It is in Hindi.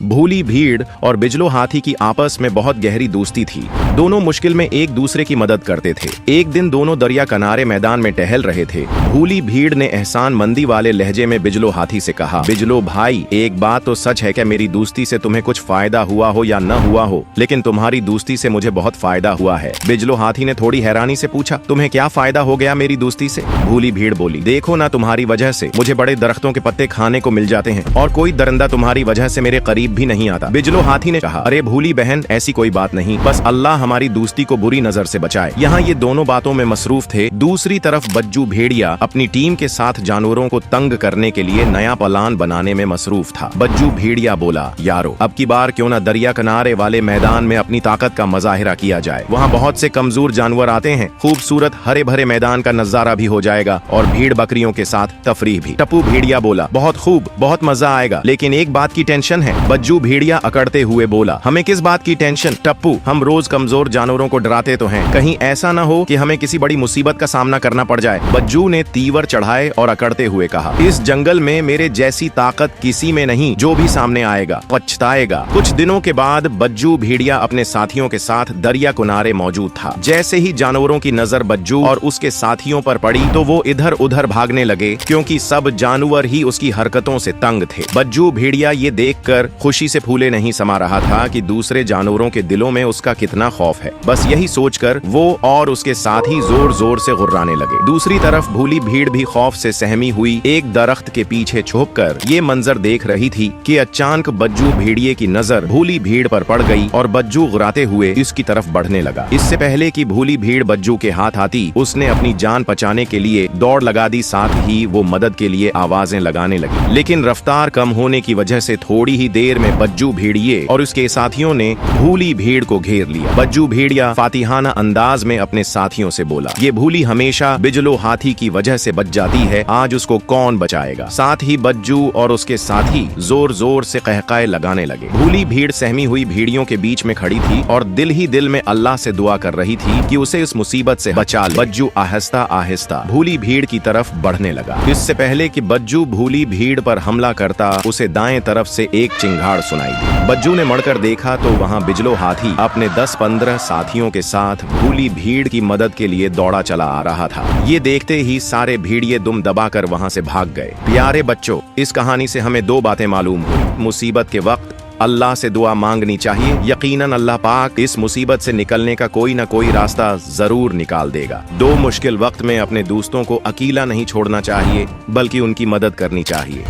भूली भीड़ और बिजलो हाथी की आपस में बहुत गहरी दोस्ती थी। दोनों मुश्किल में एक दूसरे की मदद करते थे। एक दिन दोनों दरिया किनारे मैदान में टहल रहे थे। भूली भीड़ ने एहसान मंदी वाले लहजे में बिजलो हाथी से कहा, बिजलो भाई, एक बात तो सच है कि मेरी दोस्ती से तुम्हें कुछ फायदा हुआ हो या न हुआ हो, लेकिन तुम्हारी दोस्ती से मुझे बहुत फायदा हुआ है। बिजलो हाथी ने थोड़ी हैरानी से पूछा, तुम्हें क्या फायदा हो गया मेरी दोस्ती से? भूली भीड़ बोली, देखो ना, तुम्हारी वजह से मुझे बड़े दरख्तों के पत्ते खाने को मिल जाते हैं और कोई दरिंदा तुम्हारी वजह से मेरे करीब भी नहीं आता। बिजलो हाथी ने कहा, अरे भूली बहन, ऐसी कोई बात नहीं, बस अल्लाह हमारी दोस्ती को बुरी नजर से बचाए। यहाँ ये दोनों बातों में मसरूफ थे। दूसरी तरफ बज्जू भेड़िया अपनी टीम के साथ जानवरों को तंग करने के लिए नया प्लान बनाने में मसरूफ था। बज्जू भेड़िया बोला, यारो, अब की बार क्यों ना दरिया किनारे वाले मैदान में अपनी ताकत का मुजाहिरा किया जाए। वहाँ बहुत से कमजोर जानवर आते हैं, खूबसूरत हरे भरे मैदान का नजारा भी हो जाएगा और भीड़ बकरियों के साथ तफरीह भी। टप्पू भेड़िया बोला, बहुत खूब, बहुत मजा आएगा, लेकिन एक बात की टेंशन है। बज्जू भेड़िया अकड़ते हुए बोला, हमें किस बात की टेंशन? टप्पू, हम रोज कमजोर जानवरों को डराते तो हैं, कहीं ऐसा न हो कि हमें किसी बड़ी मुसीबत का सामना करना पड़ जाए। बज्जू ने तीवर चढ़ाए और अकड़ते हुए कहा, इस जंगल में मेरे जैसी ताकत किसी में नहीं, जो भी सामने आएगा पछताएगा। कुछ दिनों के बाद बज्जू भेड़िया अपने साथियों के साथ दरिया किनारे मौजूद था। जैसे ही जानवरों की नजर बज्जू और उसके साथियों पर पड़ी तो वो इधर उधर भागने लगे, क्योंकि सब जानवर ही उसकी हरकतों से तंग थे। बज्जू भेड़िया ये देखकर खुशी से फूले नहीं समा रहा था कि दूसरे जानवरों के दिलों में उसका कितना खौफ है। बस यही सोचकर वो और उसके साथी जोर जोर से गुर्राने लगे। दूसरी तरफ भूली भीड़ भी खौफ से सहमी हुई एक दरख्त के पीछे छुपकर ये मंजर देख रही थी कि अचानक बज्जू भेड़िए की नजर भूली भीड़ पर पड़ गई और बज्जू गुर्राते हुए इसकी तरफ बढ़ने लगा। इससे पहले कि भूली भीड़ बज्जू के हाथ आती, उसने अपनी जान बचाने के लिए दौड़ लगा दी, साथ ही वो मदद के लिए आवाजें लगाने लगी। लेकिन रफ्तार कम होने की वजह से थोड़ी ही देर में बज्जू भेड़िए और उसके साथियों ने भूली भीड़ को घेर लिया। बज्जू भेड़िया फातिहाना अंदाज में अपने साथियों से बोला, ये भूली हमेशा बिजलो हाथी की वजह से बच जाती है, आज उसको कौन बचाएगा? साथ ही बज्जू और उसके साथी जोर जोर से कहकाए लगाने लगे। भूली भीड़ सहमी हुई भीड़ियों के बीच में खड़ी थी और दिल ही दिल में अल्लाह से दुआ कर रही थी कि उसे इस मुसीबत से बचा ले। बज्जू आहिस्ता आहिस्ता भूली भीड़ की तरफ बढ़ने लगा। इससे पहले कि बज्जू भूली भीड़ पर हमला करता, उसे दाएं तरफ से एक चिंगाड़ सुनाई दी। बज्जू ने मुड़कर देखा तो वहाँ बिजलो हाथी अपने 10-15 साथियों के साथ भूली भीड़ की मदद के लिए दौड़ा चला आ रहा था। ये देखते ही सारे भीड़िए दुम दबाकर वहाँ से भाग गए। प्यारे बच्चों, इस कहानी से हमें दो बातें मालूम हुई। मुसीबत के वक्त अल्लाह से दुआ मांगनी चाहिए। यकीनन अल्लाह पाक इस मुसीबत से निकलने का कोई ना कोई रास्ता जरूर निकाल देगा। दो मुश्किल वक्त में अपने दोस्तों को अकेला नहीं छोड़ना चाहिए, बल्कि उनकी मदद करनी चाहिए।